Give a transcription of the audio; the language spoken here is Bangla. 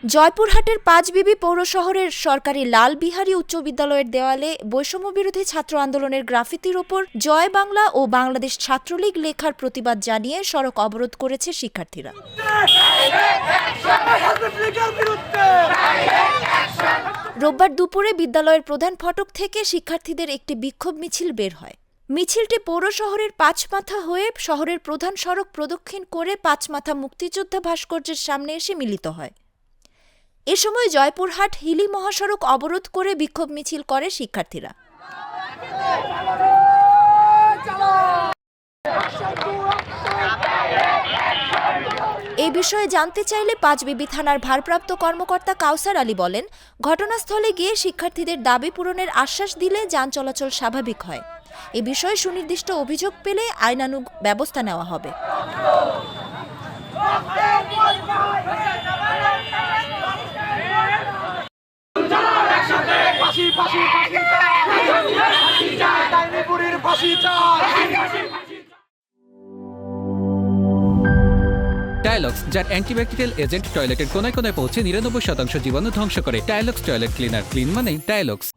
জয়পুরহাটের পাঁচবিবি পৌর শহরের সরকারি লাল বিহারী উচ্চ বিদ্যালয়ের দেওয়ালে বৈষম্যবিরোধী ছাত্র আন্দোলনের গ্রাফিতির ওপর জয় বাংলা ও বাংলাদেশ ছাত্রলীগ লেখার প্রতিবাদ জানিয়ে সড়ক অবরোধ করেছে শিক্ষার্থীরা। রোববার দুপুরে বিদ্যালয়ের প্রধান ফটক থেকে শিক্ষার্থীদের একটি বিক্ষোভ মিছিল বের হয়। মিছিলটি পৌর শহরের পাঁচমাথা হয়ে শহরের প্রধান সড়ক প্রদক্ষিণ করে পাঁচমাথা মুক্তিযোদ্ধা ভাস্কর্যের সামনে এসে মিলিত হয়। এ সময় জয়পুরহাট হিলি মহাসড়ক অবরোধ করে বিক্ষোভ মিছিল করে শিক্ষার্থীরা। এই বিষয়ে জানতে চাইলে পাঁচবিবি থানার ভারপ্রাপ্ত কর্মকর্তা কাউসার আলী বলেন, ঘটনাস্থলে গিয়ে শিক্ষার্থীদের দাবি পূরণের আশ্বাস দিলে যান চলাচল স্বাভাবিক হয়। এ বিষয়ে সুনির্দিষ্ট অভিযোগ পেলে আইনানুগ ব্যবস্থা নেওয়া হবে। টাইলক্স, যার অ্যান্টিব্যাকটেরিয়াল এজেন্ট টয়লেটের কোনায় কোনায় পৌঁছে ৯৯% জীবাণু ধ্বংস করে। টাইলক্স টয়লেট ক্লিনার, ক্লিন মানে টাইলক্স।